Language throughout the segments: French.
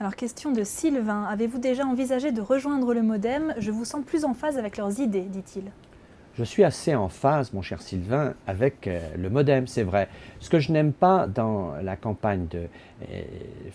Alors, question de Sylvain. Avez-vous déjà envisagé de rejoindre le MoDem? Je vous sens plus en phase avec leurs idées, dit-il. Je suis assez en phase, mon cher Sylvain, avec le MoDem, c'est vrai. Ce que je n'aime pas dans la campagne de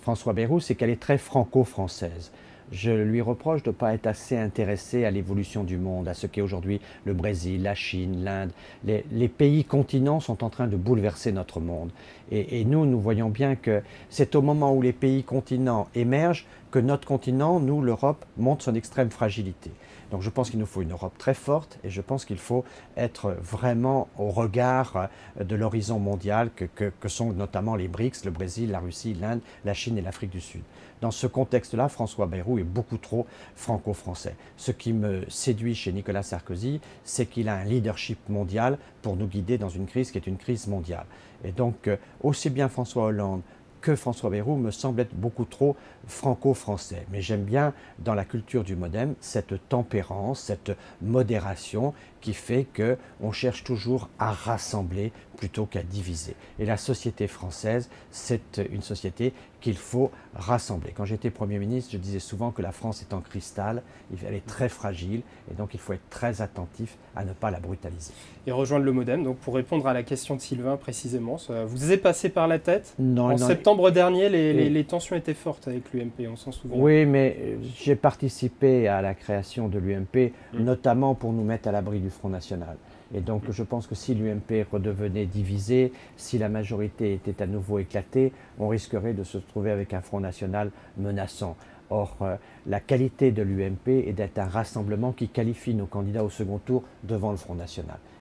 François Bayrou, c'est qu'elle est très franco-française. Je lui reproche de ne pas être assez intéressé à l'évolution du monde, à ce qu'est aujourd'hui le Brésil, la Chine, l'Inde. Les pays continents sont en train de bouleverser notre monde. Et nous, nous voyons bien que c'est au moment où les pays continents émergent que notre continent, nous, l'Europe, montre son extrême fragilité. Donc je pense qu'il nous faut une Europe très forte et je pense qu'il faut être vraiment au regard de l'horizon mondial que sont notamment les BRICS, le Brésil, la Russie, l'Inde, la Chine et l'Afrique du Sud. Dans ce contexte-là, François Bayrou est beaucoup trop franco-français. Ce qui me séduit chez Nicolas Sarkozy, c'est qu'il a un leadership mondial pour nous guider dans une crise qui est une crise mondiale. Et donc, aussi bien François Hollande que François Bayrou me semble être beaucoup trop franco-français. Mais j'aime bien dans la culture du MoDem cette tempérance, cette modération qui fait qu'on cherche toujours à rassembler plutôt qu'à diviser. Et la société française, c'est une société qu'il faut rassembler. Quand j'étais Premier ministre, je disais souvent que la France est en cristal, elle est très fragile, et donc il faut être très attentif à ne pas la brutaliser. Et rejoindre le MoDem, donc pour répondre à la question de Sylvain précisément, ça vous est passé par la tête? Non, En non, septembre dernier, les tensions étaient fortes avec l'UMP, on s'en souvient. oui, mais j'ai participé à la création de l'UMP, notamment pour nous mettre à l'abri du Front National. Et donc je pense que si l'UMP redevenait divisée, si la majorité était à nouveau éclatée, on risquerait de se trouver avec un Front National menaçant. Or, la qualité de l'UMP est d'être un rassemblement qui qualifie nos candidats au second tour devant le Front National.